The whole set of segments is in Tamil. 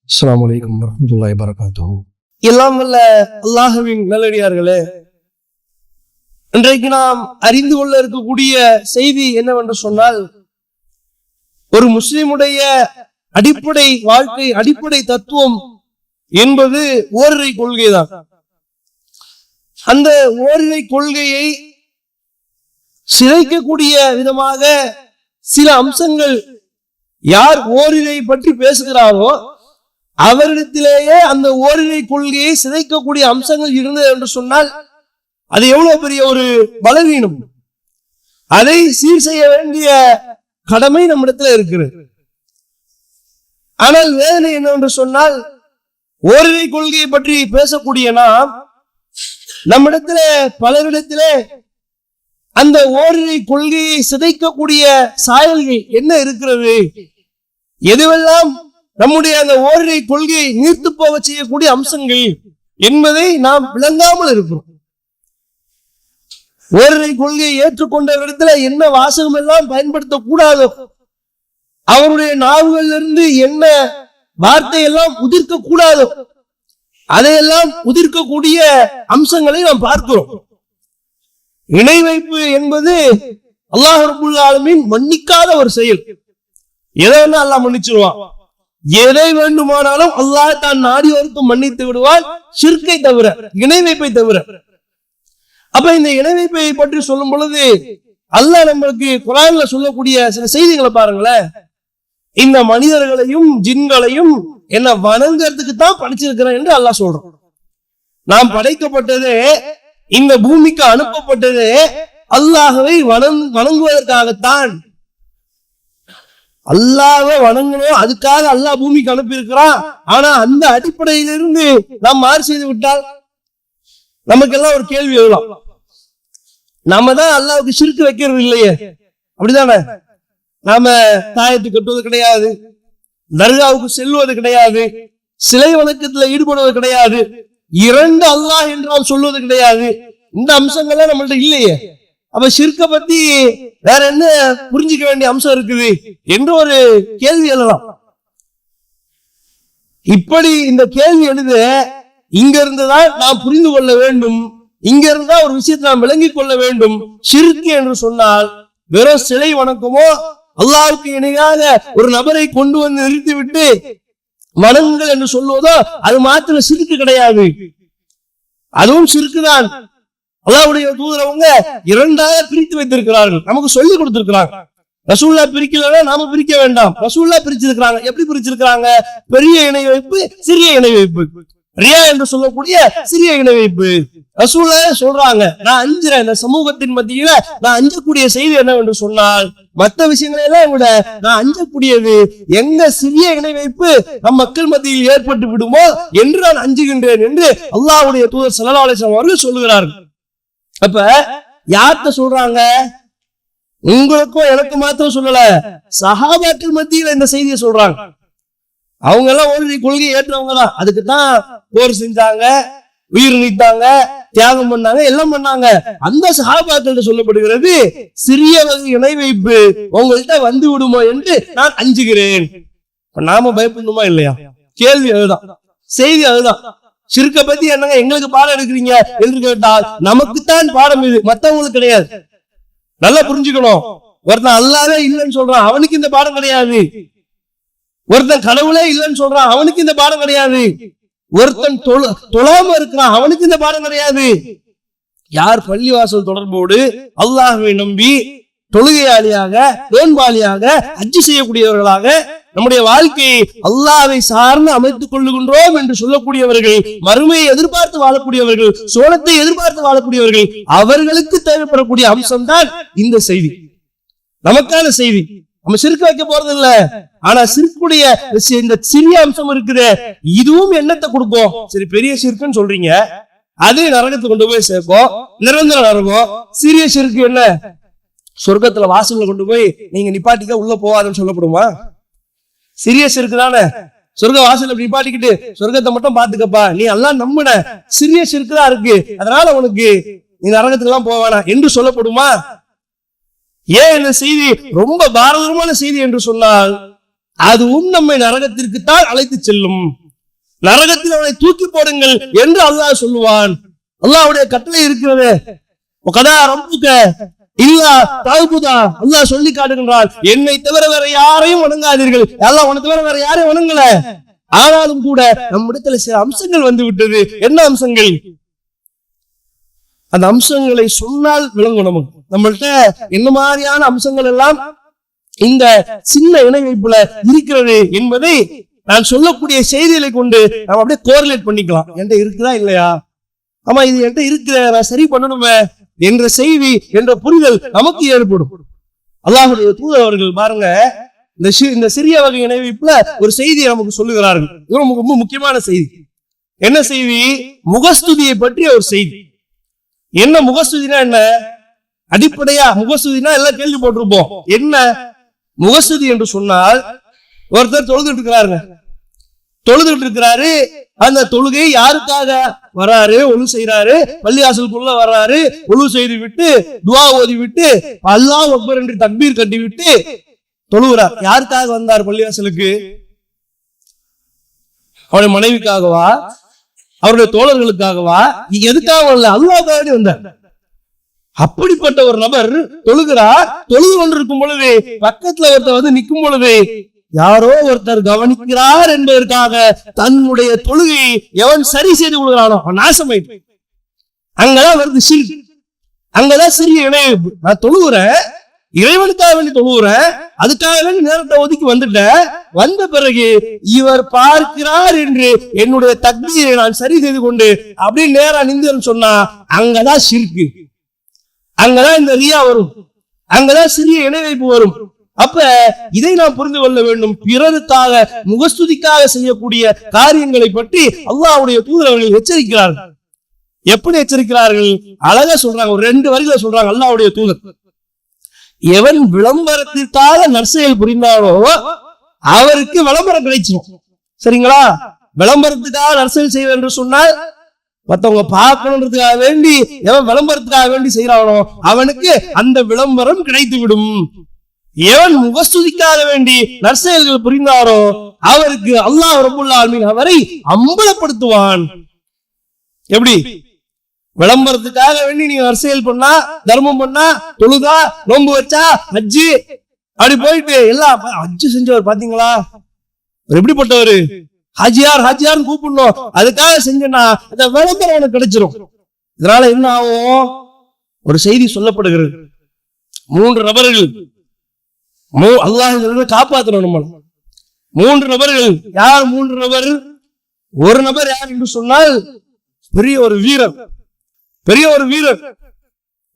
அஸ்ஸலாமு அலைக்கும் வரஹ்மத்துல்லாஹி வபரகாத்துஹு. எல்லாம் வல்ல அல்லாஹ்வின் நல்லடியார்களே, இன்றைக்கு நாம் அறிந்து கொள்ள இருக்கக்கூடிய செய்தி என்னவென்று சொன்னால், ஒரு முஸ்லிமுடைய அடிப்படை வாழ்க்கை, அடிப்படை தத்துவம் என்பது ஓரிரை கொள்கைதான். அந்த ஓரிரை கொள்கையை சிதைக்கக்கூடிய விதமாக சில அம்சங்கள், யார் ஓரிரை பற்றி பேசுகிறாரோ அவரிடத்திலேயே அந்த ஓரிரை கொள்கையை சிதைக்கக்கூடிய அம்சங்கள் இருந்தது என்று சொன்னால் அது எவ்வளவு பெரிய ஒரு பலவீனம். அதை சீர் செய்ய வேண்டிய கடமை நம்மிடத்துல இருக்கிறது. ஆனால் வேதனை என்னவென்று சொன்னால், ஓரிரை கொள்கையை பற்றி பேசக்கூடிய நாம் நம்மிடத்துல பலரிடத்திலே அந்த ஓரிரை கொள்கையை சிதைக்கக்கூடிய சாயல்கள் என்ன இருக்கிறது, எதுவெல்லாம் நம்முடைய அந்த ஓரிரை கொள்கையை நீர்த்து போக செய்யக்கூடிய அம்சங்கள் என்பதை நாம் விளங்காமல் இருக்கிறோம். ஓரிரை கொள்கையை ஏற்றுக்கொண்ட இடத்துல என்ன வாசகம் எல்லாம் பயன்படுத்தக்கூடாதோ, அவருடைய நாவுகளிலிருந்து என்ன வார்த்தை எல்லாம் உதிர்க்க கூடாதோ அதையெல்லாம் உதிர்க்கக்கூடிய அம்சங்களை நாம் பார்க்கிறோம். இணை வைப்பு என்பது அல்லாஹ் ரப்பல் ஆலமீன் மன்னிக்காத ஒரு செயல். எதை வேணா அல்லாஹ் மன்னிச்சிருவான், எதை வேண்டுமானாலும் அல்லாஹ் தான் நாடியோருக்கும் மன்னித்து விடுவான், ஷிர்கை தவிர, இணை வைப்பை தவிர. அப்ப இந்த இணை வைப்பை பற்றி சொல்லும் பொழுது அல்லாஹ் நம்மளுக்கு குர்ஆன்ல சொல்லக்கூடிய சில செய்திகளை பாருங்களேன். இந்த மனிதர்களையும் ஜின்களையும் என்ன வணங்குறதுக்கு தான் படைச்சிருக்கிறேன் என்று அல்லாஹ் சொல்றோம். நாம் படைக்கப்பட்டதே, இந்த பூமிக்கு அனுப்பப்பட்டதே அல்லாஹ்வை வணங்குவதற்காகத்தான். அல்லாஹ்வை வணங்கணும், அதுக்காக அல்லாஹ் பூமிக்கு அனுப்பி இருக்கிறான். ஆனா அந்த அடிப்படையிலிருந்து நாம் மாறு செய்து விட்டால் நமக்கெல்லாம் ஒரு கேள்வி எழலாம். நாம தான் அல்லாஹ்வுக்கு ஷிர்க் வைக்கிறது இல்லையே, அப்படிதானே? நாம தாயத்து கட்டுவது கிடையாது, தர்காவுக்கு செல்வது கிடையாது, சிலை வணக்கத்துல ஈடுபடுவது கிடையாது, இரண்டு அல்லாஹ் என்றால் சொல்வது கிடையாது. இந்த அம்சங்கள்லாம் நம்மள்ட்ட இல்லையே. அப்ப ஷிர்க பத்தி வேற என்ன புரிஞ்சுக்க வேண்டிய அம்சம் இருக்குது என்று ஒரு கேள்வி எழலாம். இப்படி இந்த கேள்வி எழுத இங்க இருந்துதான் நாம் புரிந்து கொள்ள வேண்டும், இங்க இருந்தா ஒரு விஷயத்தை நாம் விளங்கிக் கொள்ள வேண்டும். ஷிர்க் என்று சொன்னால் வெறும் சிலை வணக்கமோ, அல்லாஹ்வுக்கு இணையாக ஒரு நபரை கொண்டு வந்து நிறுத்திவிட்டு வணங்குங்கள் என்று சொல்வதோ அது மாத்திரம் ஷிர்க் கிடையாது. அதுவும் ஷிர்க் தான். அல்லாஹ்வுடைய தூதரவங்க இரண்டாக பிரித்து வைத்திருக்கிறார்கள், நமக்கு சொல்லி கொடுத்திருக்கிறாங்க. ரசூலுல்லாஹ் பிரிக்கலன்னா நாம பிரிக்க வேண்டாம். ரசூலுல்லாஹ் பிரிச்சிருக்கிறாங்க. எப்படி பிரிச்சிருக்கிறாங்க? பெரிய இணை வைப்பு, சிறிய இணை வைப்பு, ரியா என்று சொல்லக்கூடிய சிறிய இணை வைப்பு. ரசூலுல்லாஹ் சொல்றாங்க, நான் அஞ்சுறேன். இந்த சமூகத்தின் மத்தியில நான் அஞ்சக்கூடிய செய்தி என்னவென்று சொன்னால், மற்ற விஷயங்களை எல்லாம் விட நான் அஞ்சக்கூடியது எங்க சிறிய இணை வைப்பு நம் மக்கள் மத்தியில் ஏற்பட்டு விடுமோ என்று நான் அஞ்சுகின்றேன் என்று அல்லாஹ்வுடைய தூதர் ஸல்லல்லாஹு அலைஹி வஸல்லம் அவர்கள் சொல்லுகிறார்கள். அப்ப யார்கிட்ட சொல்றாங்க? உங்களுக்கும் எனக்கு மாத்திரம் சொல்லல, சஹாபாக்கள் மத்தியில இந்த செய்தியை சொல்றாங்க. அவங்க எல்லாம் ஓரிரை கொள்கையை ஏற்றவங்க தான். அதுக்குதான் போர் செஞ்சாங்க, உயிர் நீத்தாங்க, தியாகம் பண்ணாங்க, எல்லாம் பண்ணாங்க. அந்த சஹாபாக்கள் சொல்லப்படுகிறது, சிறிய வகை இணை வைப்பு உங்கள்கிட்ட வந்து விடுமோ என்று நான் அஞ்சுகிறேன். நாம பயப்படணுமா இல்லையா? கேள்வி அதுதான், செய்தி அதுதான். ஷிர்க பத்தி என்னங்க எங்களுக்கு பாடம் எடுக்கிறீங்க என்று கேட்டால் நமக்குத்தான் பாடம், இது மத்தவங்களுக்கு கிடையாது. நல்லா புரிஞ்சுக்கணும். ஒருத்தன் அல்லாஹ்வே இல்லைன்னு சொல்றான், அவனுக்கு இந்த பாடம் கிடையாது. ஒருத்தன் கடவுளே இல்லைன்னு சொல்றான், அவனுக்கு இந்த பாடம் கிடையாது. ஒருத்தன் தொழாம இருக்கிறான், அவனுக்கு இந்த பாடம் கிடையாது. யார் பள்ளிவாசல் தொடர்போடு அல்லாஹ்வை நம்பி தொழுகையாளியாக, நோன்பாளியாக, ஹஜ் செய்யக்கூடியவர்களாக நம்முடைய வாழ்க்கையை அல்லாஹ்வை சார்ந்து அமைத்துக் கொள்ளுகின்றோம் என்று சொல்லக்கூடியவர்கள், மறுமையை எதிர்பார்த்து வாழக்கூடியவர்கள், சோளத்தை எதிர்பார்த்து வாழக்கூடியவர்கள், அவர்களுக்கு தேவைப்படக்கூடிய அம்சம் தான் இந்த செய்தி, நமக்கான செய்தி. நம்ம சிறுக்கு வைக்க போறது இல்ல. ஆனா சிறுக்குடைய இந்த சிறிய அம்சம் இருக்குது, இதுவும் என்னத்தை கொடுக்கும்? சரி, பெரிய சிறுக்குன்னு சொல்றீங்க, அது நரகத்தை கொண்டு போய் சேர்க்கும், நிரந்தர நரகம். சிறிய சிறுக்கு என்ன? சொர்க்கத்துல வாசல்ல கொண்டு போய் நீங்க நிப்பாட்டிக்க உள்ள போவாதுன்னு சொல்லப்படுமா? சிறிய சிறுக்கு தானே. சொர்க்க வாசல் நிப்பாட்டிக்கிட்டு சொர்க்கத்தை மட்டும் பாத்துக்கப்பா, நீ எல்லாம் நம்பின, சிறிய சிறுக்கு தான் இருக்கு, அதனால உனக்கு நீ நரகத்துக்கு எல்லாம் போவானா என்று சொல்லப்படுமா? ஏன் இந்த செய்தி ரொம்ப பாரதூரமான செய்தி என்று சொன்னால், அதுவும் நம்மை நரகத்திற்குத்தான் அழைத்து செல்லும். நரகத்தில் அவனை தூக்கி போடுங்கள் என்று அல்லாஹ் சொல்லுவான். அல்லாஹ்வுடைய கட்டளை இருக்கிறது. அல்லாஹ் சொல்லி காட்டுகின்றான், என்னை தவிர வேற யாரையும் வணங்காதீர்கள். அல்லாஹ் உன்னை தவிர வேற யாரையும் வணங்கல. ஆனாலும் கூட நம்மிடத்துல சில அம்சங்கள் வந்து விட்டது. என்ன அம்சங்கள்? அந்த அம்சங்களை சொன்னால் விளங்கும் நமக்கு. நம்மள்ட்ட என்ன மாதிரியான அம்சங்கள் எல்லாம் இந்த சின்ன இணை வைப்புல இருக்கிறது என்பதை நான் சொல்லக்கூடிய செய்திகளை கொண்டு நம்ம அப்படியே கோரிலேட் பண்ணிக்கலாம். என்கிட்ட இருக்குதா இல்லையா? ஆமா, இது என்கிட்ட இருக்கிற, நான் சரி பண்ணணுமே என்ற செய்தி என்ற புரிதல் நமக்கு ஏற்படும். அல்லாஹ்வுடைய தூதர் அவர்கள் பாருங்க, இந்த சிறிய வகை இணை வைப்புல ஒரு செய்தியை நமக்கு சொல்லுகிறார்கள். இது ரொம்ப முக்கியமான செய்தி. என்ன செய்தி? முகஸ்துதியை பற்றிய ஒரு செய்தி. என்ன முகஸ்துதினா என்ன? அடிப்படையா முகஸ்துதினா எல்லாம் கேள்வி போட்டிருப்போம். என்ன முகஸ்துதி என்று சொன்னால், ஒருத்தர் தொழுதுட்டு இருக்கிறாரு. அந்த தொழுகை யாருக்காக வராரு? ஒழு செய்யறாரு, பள்ளிவாசலுக்குள்ள வர்றாரு, ஒழு செய்து விட்டு துவா ஓதி விட்டு அல்லாஹ் அக்பர் என்று தக்பீர் கட்டி விட்டு தொழுகிறார். யாருக்காக வந்தார் பள்ளிவாசலுக்கு? அவருடைய மனைவிக்காகவா? அவருடைய தோழர்களுக்காகவா? நீங்க எதுக்காக வரல? அல்லாஹ்வுக்காக வந்தார். அப்படிப்பட்ட ஒரு நபர் தொழுகிறார். தொழுது கொண்டிருக்கும் பொழுது பக்கத்துல ஒருத்தர் வந்து நிற்கும் பொழுது யாரோ ஒருத்தர் கவனிக்கிறார் என்பதற்காக தன்னுடைய தொழுகையை எவன் சரி செய்து கொள்கிறானோ அவன் நாசமாயிட்டு. அங்கதான் வருது சிறு, அங்கதான் சிறிய இணைப்பு. நான் தொழுகிறேன், இறைவனுக்காக வேண்டி தொழுகிறேன், அதுக்காக வேண்டி நேரத்தை ஒதுக்கி வந்துட்டேன். வந்த பிறகு இவர் பார்க்கிறார் என்று என்னுடைய தக்பீரை நான் சரி செய்து கொண்டு அப்படின்னு நேரா நின்று சொன்னா அங்கதான் சிறுக்கு, அங்கதான் இந்த ரியா வரும், அங்கதான் சிறிய இணை வைப்பு வரும். அப்ப இதை நாம் புரிந்து கொள்ள வேண்டும். பிறருக்காக முகஸ்துதிக்காக செய்யக்கூடிய காரியங்களை பற்றி அல்லாஹ்வுடைய தூதர் அவர்கள் எச்சரிக்கிறார்கள். எப்படி எச்சரிக்கிறார்கள்? அழகா சொல்றாங்க. ஒரு 2 வரிகளை சொல்றாங்க அல்லாஹ்வுடைய தூதர். எவன் விளம்பரத்திற்காக நற்செயல் புரிந்தாரோ அவருக்கு விளம்பரம் கிடைச்சிடும். சரிங்களா? விளம்பரத்துக்காக நற்செயல் செய்வது என்று சொன்னால் மற்றவங்க பார்க்கணுன்றதுக்காக வேண்டி எவன் விளம்பரத்துக்காக வேண்டி செய்யறானோ அவனுக்கு அந்த விளம்பரம் கிடைத்து விடும். எவன் முகஸ்துதிக்காக வேண்டி நற்செயல்கள் புரிந்தாரோ அவருக்கு அல்லாஹ் ரப்பல் ஆலமீன் அவரை அம்பலப்படுத்துவான். எப்படி? விளம்பரத்துக்காக வேண்டி நீங்க நற்செயல் பண்ணா, தர்மம் பண்ணா, தொழுதா, நோன்பு வச்சா, ஹஜ்ஜு அப்படி போயிட்டு எல்லாம் ஹஜ்ஜு செஞ்சவர் பாத்தீங்களா எப்படிப்பட்டவரு, ஹாஜியார் கூப்பிடணும், அதுக்காக செஞ்சனா அந்த விளம்பரம் உனக்கு கிடைச்சிரும். இதனால என்ன ஆகும்? ஒரு செய்தி சொல்லப்படுகிறது. 3 நபர்கள் அல்லாஹ் காப்பாற்றணும் நம்ம. 3 நபர்கள். யார் 3 நபர்? ஒரு நபர் யார் என்று சொன்னால் பெரிய ஒரு வீரர்.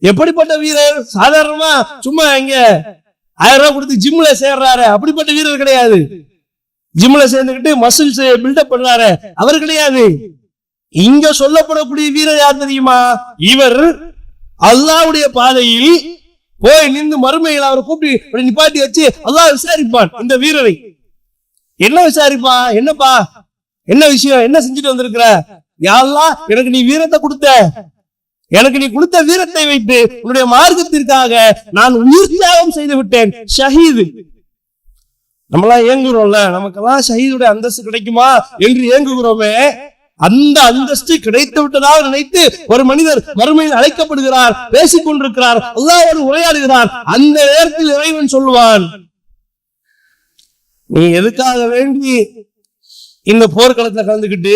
எப்படிப்பட்ட வீரர்? சாதாரணமா சும்மா இங்க 1000 ரூபாய் கொடுத்து ஜிம்ல சேர்றாரு அப்படிப்பட்ட வீரர் கிடையாது. ஜிம்ல சேர்ந்துக்கிட்டு மசில்ஸ் பில்டப் பண்றாரு அவர் கிடையாது. இங்க சொல்லப்படக்கூடிய வீரர் யார் தெரியுமா? இவர் அல்லாஹ்வுடைய பாதையில் போய் நின்று மறுமையில் அவரை கூப்பிட்டு நிப்பாட்டி வச்சு அல்லாஹ் விசாரிப்பான் இந்த வீரரை. என்ன விசாரிப்பான்? என்னப்பா, என்ன விஷயம், என்ன செஞ்சுட்டு வந்திருக்கிற? யா அல்லாஹ், எனக்கு நீ வீரத்தை கொடுத்த, எனக்கு நீ கொடுத்த வீரத்தை வைத்து உன்னுடைய மார்க்கத்திற்காக நான் உயிர் தியாகம் செய்து விட்டேன். ஷஹீது. நம்மளாம் ஏங்குறோம்ல, நமக்கெல்லாம் ஷஹீதுடைய அந்தஸ்து கிடைக்குமா என்று ஏங்குகிறோமே, அந்த அந்தஸ்து கிடைத்து விட்டதாக நினைத்து ஒரு மனிதர் மறுமையில் அழைக்கப்படுகிறார், பேசிக் கொண்டிருக்கிறார், அல்லாஹ்வோடு உரையாடுகிறார். அந்த நேரத்தில் இறைவன் சொல்லுவான், நீ எதுக்காக வேண்டி இந்த போர்க்களத்துல கலந்துக்கிட்டு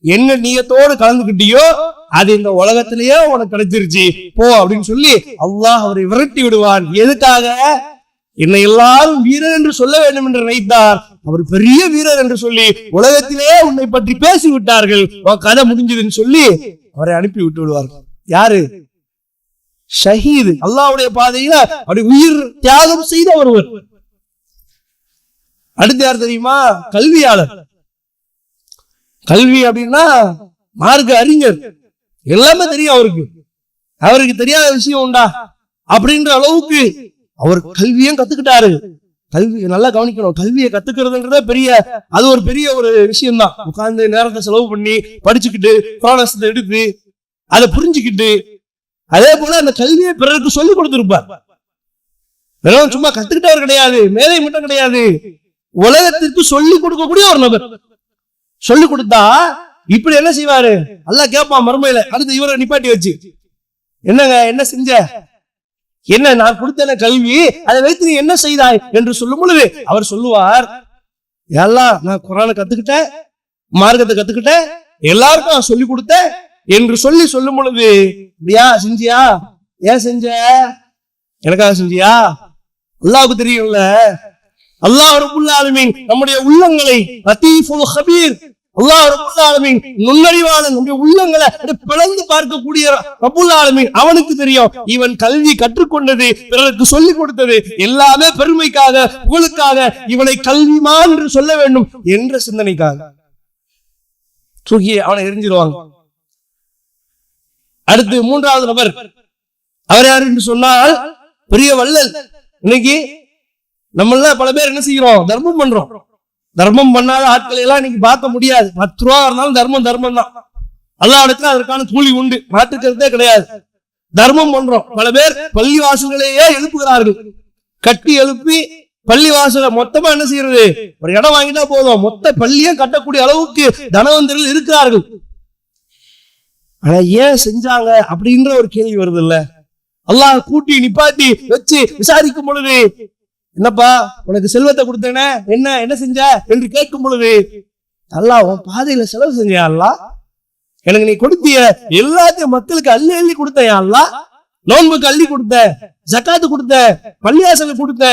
என்ன நீயத்தோடு கலந்துக்கிட்டியோ அது இந்த உலகத்திலேயே உனக்கு கிடைச்சிருச்சு போ அப்படின்னு சொல்லி அல்லாஹ் அவரை விரட்டி விடுவான். எதுக்காக? என்னை எல்லாரும் வீரர் என்று சொல்ல வேண்டும் என்று நினைத்தார், அவர் பெரிய வீரர் என்று சொல்லி உலகத்திலே உன்னை பற்றி பேசி விட்டார்கள், கதை முடிஞ்சதுன்னு சொல்லி அவரை அனுப்பி விட்டு விடுவார்கள். யாரு? ஷஹீது. அல்லாஹ்வுடைய பாதையில அப்படி உயிர் தியாகம் செய்த ஒருவர். அடுத்து யார் தெரியுமா? கல்வியாளர். கல்வி அப்படின்னா மார்க்க அறிஞர், எல்லாமே தெரியும் அவருக்கு. அவருக்கு தெரியாத விஷயம் உண்டா அப்படின்ற அளவுக்கு அவர் கல்வியும் கத்துக்கிட்டாரு. கல்வி நல்லா கவனிக்கணும். கல்வியை கத்துக்கிறதுன்றத பெரிய, அது ஒரு பெரிய ஒரு விஷயம் தான். உட்கார்ந்து நேரத்தை செலவு பண்ணி படிச்சுக்கிட்டு புராணத்தை எடுத்து அதை புரிஞ்சுக்கிட்டு அதே போல அந்த கல்வியை பிறருக்கு சொல்லிக் கொடுத்திருப்பார். வெறும் சும்மா கத்துக்கிட்டவர் கிடையாது, மேதை மட்டும் கிடையாது, உலகத்திற்கு சொல்லிக் கொடுக்கக்கூடிய ஒரு நபர். சொல்லிக் கொடுத்தா இப்படி என்ன செய்வாரு? அல்லாஹ் கேட்பான் மறுமையில, அடுத்து இவரை நிப்பாட்டி வச்சு, என்னங்க என்ன செஞ்ச, என்ன நான் கொடுத்தன கல்வி, அதை வைத்து நீ என்ன செய்தாய் என்று சொல்லும் பொழுது அவர் சொல்லுவார், எல்லாம் நான் குர்ஆனை கத்துக்கிட்டேன், மார்க்கத்தை கத்துக்கிட்டேன், எல்லாருக்கும் நான் சொல்லி கொடுத்தேன் என்று சொல்லும் பொழுது, அப்படியா செஞ்சியா, ஏன் செஞ்ச, எனக்காக செஞ்சியா? அல்லாஹ்வுக்கு தெரியும்ல. அல்லாஹ் ரப்புல் ஆலமீன் நம்முடைய உள்ளங்களை லத்தீஃபுல் கபீர், அல்லாஹ் ரப்புல் ஆலமீன் நுண்ணறிவாளன், நம்முடைய உள்ளங்களை பிளந்து பார்க்கக்கூடிய ரப்புல் ஆலமீன் அவனுக்கு தெரியும். இவன் கல்வி கற்றுக்கொண்டது, பிறருக்கு சொல்லிக் கொடுத்தது எல்லாமே பெருமைக்காக, புகழுக்காக, இவனை கல்விமான் என்று சொல்ல வேண்டும் என்ற சிந்தனைக்காக தூக்கி அவனை எரிஞ்சிருவாங்க. அடுத்து மூன்றாவது நபர், அவர் யார் என்று சொன்னால் பெரிய வள்ளல். இன்னைக்கு நம்மள பல பேர் என்ன செய்யறோம்? தர்மம் பண்றோம். தர்மம் பண்ணாத ஆட்களை எல்லாம் இன்னைக்கு பார்க்க முடியாது. 10 ரூபா இருந்தாலும் தர்மம் தான். அல்லாஹ் இடத்துல அதற்கான கூலி உண்டு, மாற்றுக்கிறதே கிடையாது. தர்மம் பண்றோம். பல பேர் பள்ளி வாசல்களையே எழுப்புகிறார்கள். கட்டி எழுப்பி பள்ளி வாசலை மொத்தமா என்ன செய்யறது? ஒரு இடம் வாங்கிட்டா போதும், மொத்த பள்ளியே கட்டக்கூடிய அளவுக்கு தனவந்தர்கள் இருக்கிறார்கள். ஆனா ஏன் செஞ்சாங்க அப்படின்ற ஒரு கேள்வி வருது இல்ல? அல்லாஹ் கூட்டி நிப்பாட்டி வச்சு விசாரிக்கும் பொழுது, என்னப்பா உனக்கு செல்வத்தை கொடுத்தேனே, என்ன செஞ்ச என்று கேட்கும் பொழுது, அல்லாஹ் உன் பாதையில செலவு செஞ்சியா அல்லாஹ், எனக்கு நீ கொடுத்திய எல்லாத்தையும் மக்களுக்கு அள்ளி அள்ளி கொடுத்தேன் அல்லாஹ், நோன்புக்கு அள்ளி கொடுத்த, ஜக்காத்து கொடுத்த, பள்ளியாசலுக்கு கொடுத்த,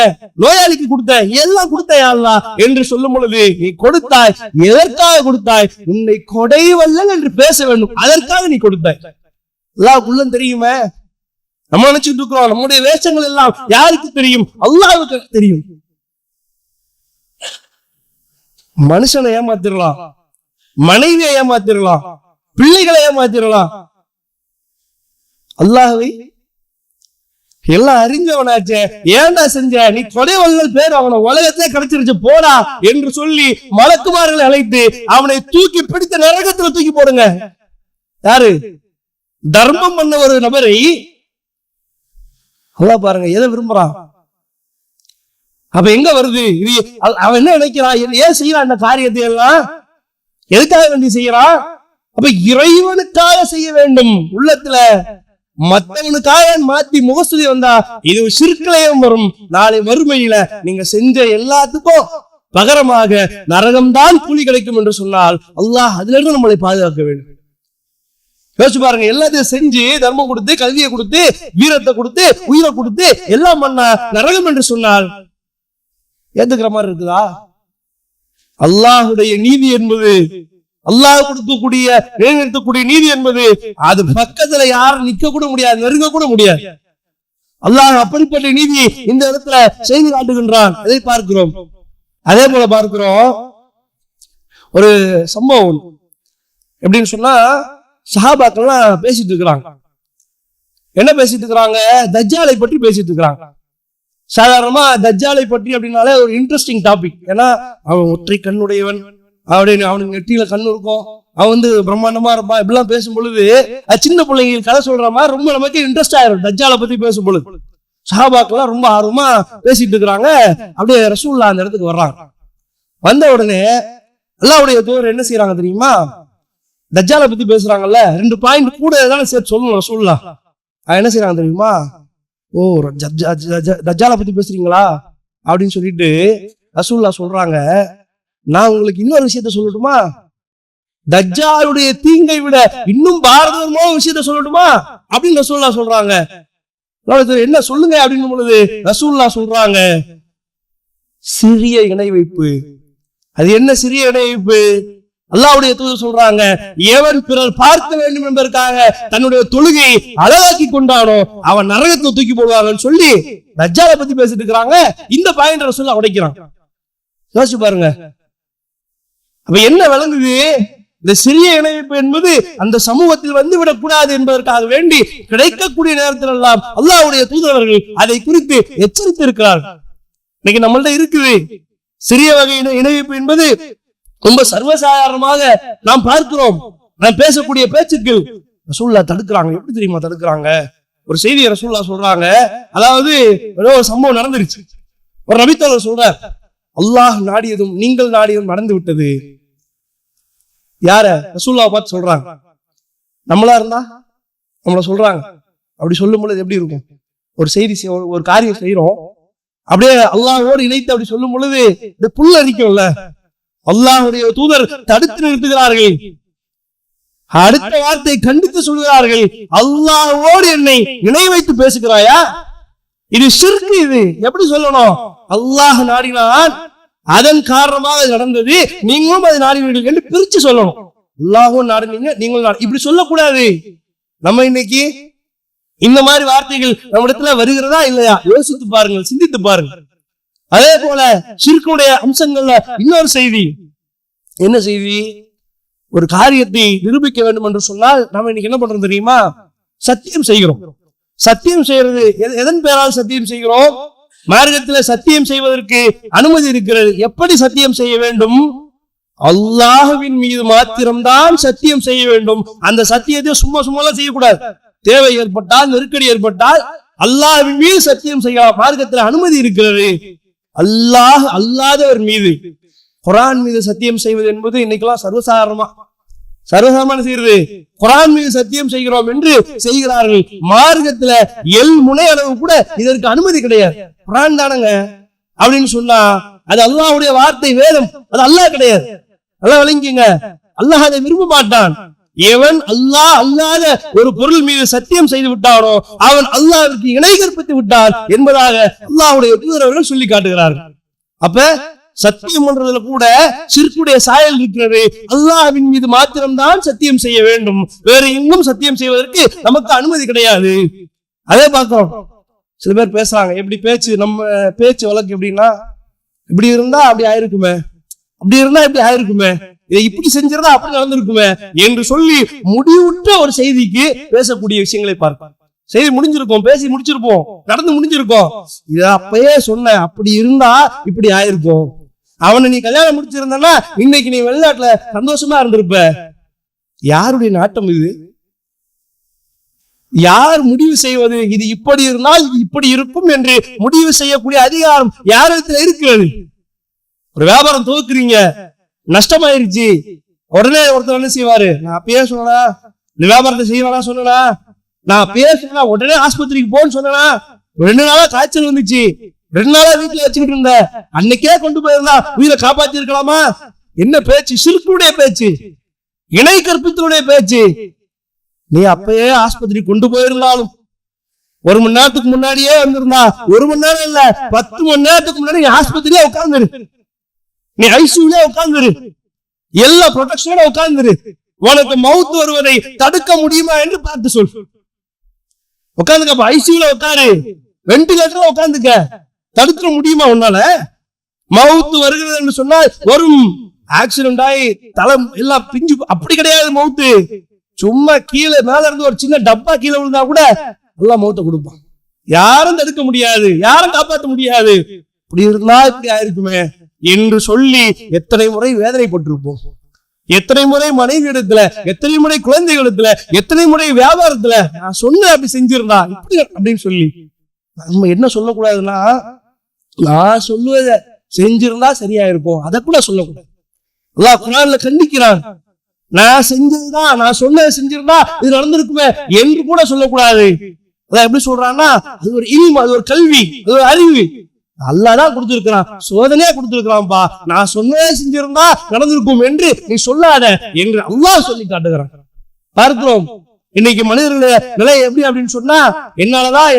நோயாளிக்கு கொடுத்த, எல்லாம் கொடுத்தேன் அல்லாஹ் என்று சொல்லும் பொழுது, நீ கொடுத்தாய், எதற்காக கொடுத்தாய்? உன்னை கொடை வல்லல் என்று பேச வேண்டும், அதற்காக நீ கொடுத்தாய். அல்லாஹ்வுக்கு உள்ளம் தெரியுமே. நம்ம நினைச்சுட்டு இருக்கிறோம் நம்முடைய வேஷங்கள் எல்லாம் யாருக்கு தெரியும்? அல்லாஹ்வுக்கு தெரியும். மனுஷனை ஏமாத்திரலாம், மனைவியை ஏமாத்திரலாம், பிள்ளைகளை ஏமாத்திரலாம். அல்லாஹ்வை எல்லாம் அறிஞ்சவனாச்சே, ஏன்டா செஞ்ச, நீ கொடை வல்லல் பேர் அவனை உலகத்திலே கிடைச்சிருச்சு போடா என்று சொல்லி மலக்குமார்களை அழைத்து அவனை தூக்கி பிடித்த நரகத்துல தூக்கி போடுங்க. யாரு? தர்மம் பண்ண ஒரு நபரை அல்லாஹ் பாருங்க எதை விரும்புறான். அப்ப எங்க வருது இது? அவன் என்ன நினைக்கிறான்? ஏன் செய்யறான் இந்த காரியத்தை எல்லாம்? எதுக்காக வேண்டி செய்யறான்? அப்ப இறைவனுக்காக செய்ய வேண்டும். உள்ளத்துல மற்றவனுக்காக மாத்தி முகஸ்துதி வந்தா இது சிற்களையும் வரும். நாளை மறுமையில நீங்க செஞ்ச எல்லாத்துக்கும் பகரமாக நரகம்தான் கூலி கிடைக்கும் என்று சொன்னால் அல்லாஹ் அதுல இருந்து நம்மளை பாதுகாக்க வேண்டும். யோசிச்சு பாருங்க, எல்லாத்தையும் செஞ்சு தர்மம் கொடுத்து, கல்வியை கொடுத்து, வீரத்தை கொடுத்து, உயிரை கொடுத்து எல்லாம் பண்ணா நரகம் என்று சொன்னால் ஏத்துக்கிற மாதிரி இருக்குதா? அல்லாஹுடைய நீதி என்பது, அல்லாஹ் கொடுக்கக்கூடிய நிலைநிறுத்தக்கூடிய நீதி என்பது, அது பக்கத்துல யாரும் நிக்க கூட முடியாது, நெருங்க கூட முடியாது. அல்லாஹ் அப்படிப்பட்ட நீதி இந்த இடத்துல செய்து காட்டுகின்றான். அதை பார்க்கிறோம். அதே போல பார்க்கிறோம் ஒரு சம்பவம். எப்படின்னு சொன்னா, சஹாபாக்கள்லாம் பேசிட்டு இருக்கிறாங்க. என்ன பேசிட்டு இருக்கிறாங்க? தஜ்ஜாலை பற்றி பேசிட்டு இருக்கிறாங்க. சாதாரணமா தஜ்ஜாலை பற்றி அப்படின்னாலே ஒரு இன்ட்ரெஸ்டிங் டாபிக். ஏன்னா அவன் ஒற்றை கண்ணுடையவன், அவனுக்கு நெற்றியில கண்ணு இருக்கும், அவன் பிரம்மாண்டமா இருப்பான். இப்படிலாம் பேசும் பொழுது சின்ன பிள்ளைங்க கதை சொல்ற மாதிரி ரொம்ப நமக்கு இன்ட்ரெஸ்ட் ஆயிரும். தஜ்ஜாலை பத்தி பேசும் பொழுது சஹாபாக்கெல்லாம் ரொம்ப ஆர்வமா பேசிட்டு இருக்கிறாங்க. அப்படியே ரசூலுல்லாஹ் அந்த இடத்துக்கு வர்றாங்க. வந்த உடனே அல்லாஹ்வுடைய தூதர் என்ன செய்யறாங்க தெரியுமா? தஜ்ஜாலை பத்தி பேசுறாங்கல்ல, 2 பாயிண்ட் கூட தானே சேர்த்து சொல்லணும் ரசூலுல்லாஹ். என்ன செய்யறாங்க தெரியுமா? ஓ தஜ்ஜாலை பத்தி பேசுறீங்களா அப்படின்னு சொல்லிட்டு ரசூலுல்லாஹ் சொல்றாங்க, நான் உங்களுக்கு இன்னொரு விஷயத்த சொல்லட்டுமா? தஜ்ஜாலுடைய தீங்கை விட இன்னும் பாரதமான விஷயத்த சொல்லட்டுமா அப்படின்னு ரசூலுல்லாஹ் சொல்றாங்க. என்ன சொல்லுங்க அப்படின்னு பொழுது ரசூலுல்லாஹ் சொல்றாங்க, சிறிய இணை வைப்பு. அது என்ன சிறிய இணை வைப்பு? அல்லாஹ்வுடைய தூதர் சொல்றாங்க, எவன் பிறர் பார்க்க வேண்டும் என்பதற்காக தன்னுடைய தொழுகை அழகாக்கி கொண்டானோ அவன் நரகத்தை தூக்கி போடுவாங்கன்னு சொல்லி தஜ்ஜாலை பத்தி பேசிட்டு இருக்கிறாங்க. இந்த பாயிண்ட் ரசூலுல்லாஹ் உடைக்கிறாங்க. யோசிச்சு பாருங்க. அப்ப என்ன விளங்குது? இந்த சிறிய இணைப்பு என்பது அந்த சமூகத்தில் வந்து விடக்கூடாது என்பதற்காக வேண்டி கிடைக்கக்கூடிய நேரத்தில் எல்லாம் அல்லாஹ்வுடைய தூதரவர்கள் அதை குறித்து எச்சரித்து இருக்கிறார்கள். இன்னைக்கு நம்மள்ட்ட இருக்குது சிறிய வகை இணைப்பு என்பது ரொம்ப சர்வசாதாரணமாக நாம் பார்க்கிறோம். நாம் பேசக்கூடிய பேச்சுக்கள் ரசூலுல்லாஹ் தடுக்கிறாங்க. எப்படி தெரியுமா தடுக்கிறாங்க? ஒரு செய்தியை ரசூலுல்லாஹ் சொல்றாங்க. அதாவது ஒரு சம்பவம் நடந்துருச்சு. ஒரு நபித்தோழர் சொல்றார், அல்லாஹ் நாடியதும் நீங்கள் நாடியதும் நடந்து விட்டது. யார? ரசூலுல்லாஹ் பார்த்து சொல்றாங்க. நம்மளா இருந்தா நம்மள சொல்றாங்க. அப்படி சொல்லும் பொழுது எப்படி இருக்கும்? ஒரு செய்தி ஒரு காரியம் செய்யறோம், அப்படியே அல்லாஹ்வோடு இணைத்து அப்படி சொல்லும் பொழுது இந்த புல் அரிக்கும்ல, அல்லாஹ்வுடைய தூதர் தடுத்து நிறுத்துகிறார்கள். அடுத்த வார்த்தை கண்டித்து சொல்கிறார்கள், அல்லாஹ்வோடு என்னை இணை வைத்து பேசுகிறாயா? இது ஷிர்க். இது எப்படி சொல்லணும்? அல்லாஹ் நாடினான், அதன் காரணமாக நடந்தது, நீங்களும் அது நாடினீர்கள் என்று பிரிச்சு சொல்லணும். அல்லாஹ்வும் நாடினீங்க, நீங்களும் இப்படி சொல்லக்கூடாது. நம்ம இன்னைக்கு இந்த மாதிரி வார்த்தைகள் நம்ம இடத்துல வருகிறதா இல்லையா? யோசித்து பாருங்கள், சிந்தித்து பாருங்கள். அதே போல ஷிர்க்குடைய அம்சங்கள்ல இன்னொரு செய்தி. என்ன செய்தி? ஒரு காரியத்தை நிரூபிக்க வேண்டும் என்று சொன்னால் நம்ம இன்னைக்கு என்ன பண்றோம் தெரியுமா? சத்தியம் செய்கிறோம். சத்தியம் செய்யறது எதன் பெயரால் சத்தியம் செய்கிறோம்? மார்க்கத்துல சத்தியம் செய்வதற்கு அனுமதி இருக்கிறது. எப்படி சத்தியம் செய்ய வேண்டும்? அல்லாஹ்வின் மீது மாத்திரம்தான் சத்தியம் செய்ய வேண்டும். அந்த சத்தியத்தை சும்மா சும்மாலாம் செய்யக்கூடாது. தேவை ஏற்பட்டால், நெருக்கடி ஏற்பட்டால் அல்லாஹ்வின் மீது சத்தியம் செய்யலாம். மார்க்கத்துல அனுமதி இருக்கிறது. அல்லாஹ் அல்லாதவர் மீது, குர்ஆன் மீது சத்தியம் செய்வது என்பது இன்னைக்கெல்லாம் சர்வசாதாரணமான செய்யறது. குர்ஆன் மீது சத்தியம் செய்கிறோம் என்று செய்கிறார்கள். மார்க்கத்துல முனை அளவு கூட இதற்கு அனுமதி கிடையாது. குர்ஆன் தானங்க அப்படின்னு சொன்னா அது அல்லாஹ்வுடைய வார்த்தை, வேதம். அது அல்லாஹ் கிடையாது. நல்லா விளங்கிங்க. அல்லாஹ் அதை விரும்ப மாட்டான். எவன் அல்லாஹ் அல்லாத ஒரு பொருள் மீது சத்தியம் செய்து விட்டானோ அவன் அல்லாஹ்விற்கு இணை கற்பித்து விட்டான் என்பதாக அல்லாஹ்வுடைய தூதர் அவர்கள் சொல்லி காட்டுகிறார்கள். அப்ப சத்தியம் பண்றதுல கூட ஷிர்க்குடைய சாயல் இருக்கிறது. அல்லாஹ்வின் மீது மாத்திரம்தான் சத்தியம் செய்ய வேண்டும், வேற எங்கும் சத்தியம் செய்வதற்கு நமக்கு அனுமதி கிடையாது. அதே பார்க்கிறோம். சில பேர் பேசுறாங்க, எப்படி பேச்சு, நம்ம பேச்சு வழக்கு எப்படின்னா, இப்படி இருந்தா அப்படி ஆயிருக்குமே, அப்படி இருந்தா இப்படி ஆயிருக்குமே, இதை இப்படி செஞ்சிருந்தா அப்படி நடந்திருக்குமே என்று சொல்லி முடிவுற்ற ஒரு செய்திக்கு பேசக்கூடிய விஷயங்களை பார்ப்போம். செய்தி முடிஞ்சிருக்கும், பேசி முடிச்சிருப்போம், நடந்து முடிஞ்சிருக்கோம். இத அப்பயே சொன்ன, அப்படி இருந்தா இப்படி ஆயிருக்கும். அவனை நீ கல்யாணம் முடிச்சிருந்தா இன்னைக்கு நீ வெளிநாட்டுல சந்தோஷமா இருந்திருப்ப. யாருடைய நாட்டம் இது? யார் முடிவு செய்வது? இது இப்படி இருந்தால் இப்படி இருக்கும் என்று முடிவு செய்யக்கூடிய அதிகாரம் யாரிடத்துல இருக்கிறது? ஒரு வியாபாரம் துவக்குறீங்க, நஷ்டமாயிருச்சு. உடனே ஒருத்தர் என்ன செய்வாரு? நான் அப்பயே சொன்னா இந்த வியாபாரத்தை செய்வானா சொன்னா, நான் அப்பயே சொன்னா உடனே ஆஸ்பத்திரிக்கு போன்னு சொன்னா, 2 நாளா காய்ச்சல் வந்துச்சு, 2 நாளா வீட்டுல வச்சுக்கிட்டு இருந்த, அன்னைக்கே கொண்டு போயிருந்தா உயிரை காப்பாத்தி இருக்கலாமா? என்ன பேச்சு? ஷிர்க்குடைய பேச்சு, இணை கற்பித்தலுடைய பேச்சு. நீ அப்பயே ஆஸ்பத்திரி கொண்டு போயிருந்தாலும் 1 மணி நேரத்துக்கு முன்னாடியே வந்திருந்தா, 1 மணி நேரம் இல்ல 10 மணி நேரத்துக்கு முன்னாடி நீ ஆஸ்பத்திரியில உட்கார்ந்துரு, நீ ஐசியூல உட்கார்ந்துரு, எல்லா ப்ரொடெக்ஷனோட உட்கார்ந்துரு. உனக்கு மவுத் வருவதை தடுக்க முடியுமா என்று பார்த்து சொல். உட்காந்துக்க, ஐசியூல உட்காரு, வெண்டிலேட்டர்ல உட்காந்துக்க, தடுக்க முடியுமா உன்னால? மவுத் வருகிறது என்று சொன்னால் வரும். ஆக்சிடென்ட் ஆகி தலை எல்லாம் பிஞ்சு, அப்படி கிடையாது மவுத்து. சும்மா கீழே மேல இருந்து ஒரு சின்ன டப்பா கீழே விழுந்தா கூட எல்லாம் மவுத்தை கொடுப்பான். யாரும் தடுக்க முடியாது, யாரும் காப்பாற்ற முடியாது. இப்படி இருந்தா இப்படி ஆயிருக்குமே என்று சொல்லி எத்தனை முறை வேதனைப்பட்டிருப்போம். எத்தனை முறை மனைவி இடத்துல, எத்தனை முறை குழந்தைகளிடத்துல, எத்தனை முறை வியாபாரத்துல நான் சொன்ன அப்படி செஞ்சிருந்தா இப்படி அப்படின்னு சொல்லி. நம்ம என்ன சொல்லக்கூடாதுன்னா, நான் சொல்லுவத செஞ்சிருந்தா சரியா இருக்கும், அதை கூட சொல்லக்கூடாது. அல்லாஹ் குர்ஆன்ல கண்டிக்கிறான். நான் செஞ்சதுதான், நான் சொன்னதை செஞ்சிருந்தா இது நடந்திருக்குமே என்று கூட சொல்லக்கூடாது. அதான் எப்படி சொல்றான்னா, அது ஒரு இல்ம், அது ஒரு கல்வி, அது ஒரு அறிவு. அல்லாஹ் தான் கொடுத்திருக்கிறான், சோதனையா கொடுத்திருக்கிறான்பா. நான் சொன்னதே செஞ்சிருந்தா நடந்திருக்கும் என்று நீ சொல்லாத என்று அல்லாஹ் சொல்லி காட்டுகிறான். பார்க்கிறோம் இன்னைக்கு மனிதர்களுடைய நிலை எப்படி அப்படின்னு சொன்னா, என்னாலதான்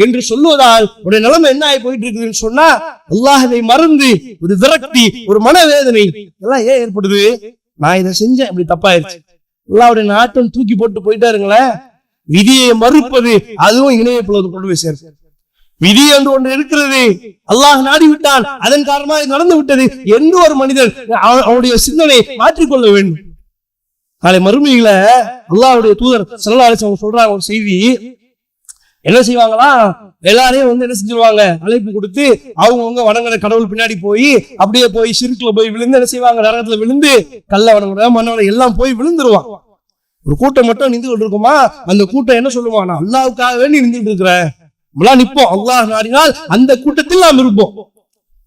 என்று சொல்லுவதால் உடைய நிலைமை என்ன ஆகி போயிட்டு இருக்குதுன்னு சொன்னா, அல்லாஹ்வை மறந்து ஒரு விரக்தி, ஒரு மனவேதனை எல்லாம் ஏன் ஏற்படுது? நான் இதை செஞ்சேன், இப்படி தப்பாயிருச்சு. அல்லாஹ்வுடைய நாட்டம் தூக்கி போட்டு போயிட்டாருங்களேன். விதியை மறுப்பது அதுவும் இணைய பொழுது கொண்டு போய் சேர்த்து. விதி என்று ஒன்று இருக்கிறது, அல்லாஹ் நாடி விட்டான், அதன் காரணமாக நடந்து விட்டது என்று ஒரு மனிதன் அவனுடைய சிந்தனை மாற்றிக்கொள்ள வேண்டும். நாளை மறுமையில அல்லாஹ்வுடைய தூதர் ஸல்லல்லாஹு அலைஹி வஸல்லம் சொல்றாங்க ஒரு செய்தி. என்ன செய்வாங்களா, எல்லாரையும் என்ன செஞ்சிருவாங்க, அழைப்பு கொடுத்து அவங்கவுங்க வணங்குற கடவுள் பின்னாடி போய் அப்படியே போய் ஷிர்க்ல போய் விழுந்து என்ன செய்வாங்க, நரகத்துல விழுந்து கல்ல வணங்குற மன்னவனை எல்லாம் போய் விழுந்துருவான். ஒரு கூட்டம் மட்டும் நின்று கொண்டு இருக்குமா, அந்த கூட்டம் என்ன சொல்லுவான், நான் அல்லாஹ்வுக்காக வேண்டி நின்றுட்டு இருக்கிறேன், நிற்போம், அல்லாஹ் நாடினால் அந்த கூட்டத்தில் நாம் இருப்போம்.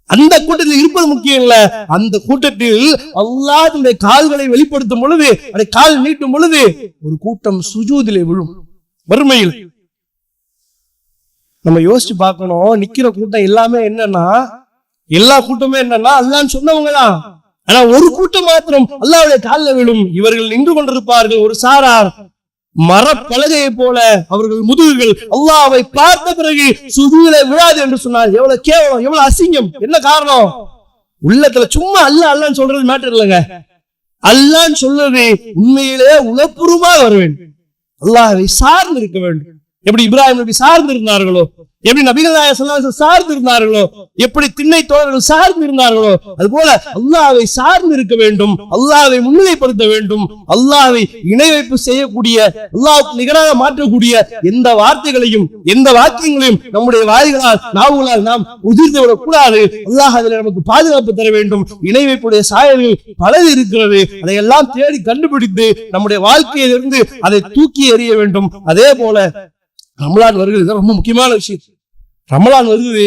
அந்த கூட்டத்தில் இருப்பது முக்கியம் இல்ல. அந்த கூட்டத்தில் அல்லாஹ் தன்னுடைய கால்களை வெளிப்படுத்தும் பொழுது, அதை கால் நீட்டும் பொழுது ஒரு கூட்டம் சுஜூதிலே விழும். வறுமையில் நம்ம யோசிச்சு பார்க்கணும். நிக்கிற கூட்டம் எல்லாமே என்னன்னா, எல்லா கூட்டமே என்னன்னா அல்லாஹ்னு சொன்னவங்கதான். ஆனா ஒரு கூட்டம் மாத்திரம் அல்லாஹ்வுடைய காலில் விழும். இவர்கள் நின்று கொண்டிருப்பார்கள். ஒரு சாரார் மரப்பலகையை போல அவர்கள் முதுகுகள் அல்லாஹ்வை பார்த்த பிறகு சுஜூதிலே விழாது என்று சொன்னார். எவ்வளவு கேவலம், எவ்வளவு அசிங்கம். என்ன காரணம்? உள்ளத்துல சும்மா அல்லாஹ் அல்லாஹ்னு சொல்றது மேட்டர் இல்லைங்க. அல்லாஹ்னு சொல்றது உண்மையிலே உளப்பூர்வமாக வர வேண்டும். அல்லாஹ்வை சார்ந்து இருக்க வேண்டும். எப்படி இப்ராஹிம் நபி சார்ந்து இருந்தார்களோ, எப்படி நபிகள் நாயகம் ஸல்லல்லாஹு அலைஹி வஸல்லம் சார்ந்து இருந்தார்களோ, எப்படி திண்ணை தோழர்கள் சார்ந்து இருந்தார்களோ, அது போல அல்லாஹ்வை சார்ந்து இருக்க வேண்டும். அல்லாஹ்வை முன்னிலைப்படுத்த வேண்டும். அல்லாஹ்வை இணை வைப்பு செய்யக்கூடிய, அல்லாஹ்வுக்கு நிகராக மாற்றக்கூடிய எந்த வார்த்தைகளையும் எந்த வாக்கியங்களையும் நம்முடைய வாய்களால் நாவுகளால் நாம் உதிர்த்து விடக் கூடாது. அல்லாஹ் அதில் நமக்கு பாதுகாப்பு தர வேண்டும். இணை வைப்புடைய சாயல்கள் பலது இருக்கிறது. அதையெல்லாம் தேடி கண்டுபிடித்து நம்முடைய வாழ்க்கையிலிருந்து அதை தூக்கி எறிய வேண்டும். அதே போல ரமலான் வருகிறது, ரொம்ப முக்கியமான விஷயம். ரமலான் வருது,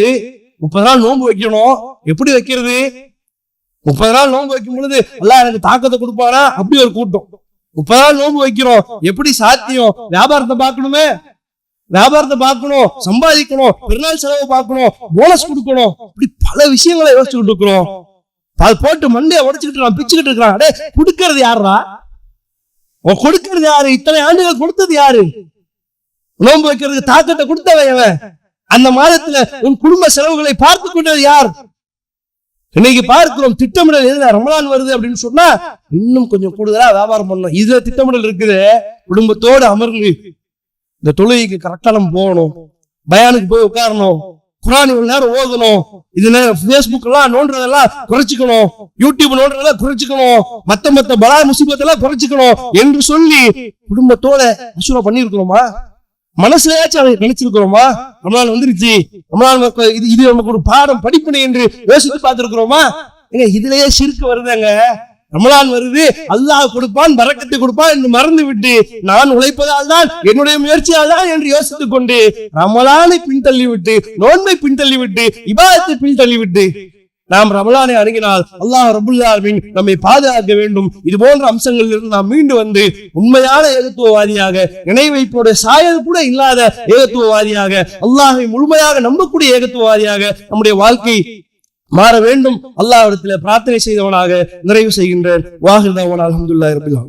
30 நாள் நோன்பு வைக்கணும். எப்படி வைக்கிறது? 30 நாள் நோன்பு வைக்கும் பொழுது அல்லாஹ் எனக்கு தாக்கத்தை கொடுப்பானா? அப்படி ஒரு கூட்டம். 30 நாள் நோன்பு வைக்கிறோம், எப்படி சாத்தியம்? வியாபாரத்தை பார்க்கணுமே, வியாபாரத்தை பார்க்கணும், சம்பாதிக்கணும், பெருநாள் செலவு பார்க்கணும், போனஸ் கொடுக்கணும், இப்படி பல விஷயங்களை யோசிச்சுக்கிட்டு இருக்கிறோம். அது போட்டு மண்டையை உடைச்சுக்கிட்டு பிச்சுக்கிட்டு இருக்கிறான். அடே, கொடுக்கறது யாருடா? கொடுக்கறது யாரு? இத்தனை ஆண்டுகள் கொடுத்தது யாரு? நோன்பு வைக்கிறதுக்கு தாக்கத்தை கொடுத்தவன். அந்த மாதத்துல உன் குடும்ப செலவுகளை பார்த்து கொண்டது யார்? இன்னைக்கு பார்க்கிறோம் திட்டமிடல். எதுல ரமலான் வருது அப்படின்னு சொன்னா இன்னும் கொஞ்சம் கூடுதலா வியாபாரம் பண்ணணும். இதுல திட்டமிடல் இருக்குது. குடும்பத்தோடு அமர்ந்து இந்த தொழுகைக்கு கரெக்டா நம்ம போகணும், பயானுக்கு போய் உட்காரணும், குர்ஆன் இவ்வளவு நேரம் ஓதணும், இதுல பேஸ்புக் எல்லாம் நோன்றதெல்லாம் குறைச்சிக்கணும், யூடியூப் நோன்றதெல்லாம் குறைச்சிக்கணும், மத்த பலா முசீபத்தெல்லாம் குறைச்சிக்கணும் என்று சொல்லி குடும்பத்தோட மசூரா பண்ணிருக்கிறோமா? மனசுலயாச்சும் அதை நினைச்சிருக்கிறோமா? ரமலான் வந்துருச்சு, ரமலான் இது நமக்கு ஒரு பாடம், படிப்பினை என்று யோசித்து பார்த்திருக்கிறோமா? இதுலயே ஷிர்க் வருதுங்க. ரமலான் வருது, அல்லாஹ் கொடுப்பான், பரக்கத்தை கொடுப்பான் என்று மறந்து விட்டு நான் உழைப்பதால் தான், என்னுடைய முயற்சியால் தான் என்று யோசித்துக் கொண்டு ரமலானை பின்தள்ளி விட்டு, நோன்பை பின்தள்ளி விட்டு, இபாதத்தை பின்தள்ளி விட்டு நாம் ரமலானை அணுகினால் அல்லாஹ் ரப்புல் ஆலமீன் நம்மை பாதுகாக்க வேண்டும். இது போன்ற அம்சங்களில் இருந்து நாம் மீண்டு வந்து உண்மையான ஏகத்துவவாதியாக, இணை வைப்போட சாயல் கூட இல்லாத ஏகத்துவவாதியாக, அல்லாஹை முழுமையாக நம்பக்கூடிய ஏகத்துவவாதியாக நம்முடைய வாழ்க்கை மாற வேண்டும். அல்லாஹ்விடத்தில் பிரார்த்தனை செய்தவனாக நிறைவு செய்கின்றேன். வாஹிர் தஅவானா அல்ஹம்துலில்லாஹி ரப்பில் ஆலமீன்.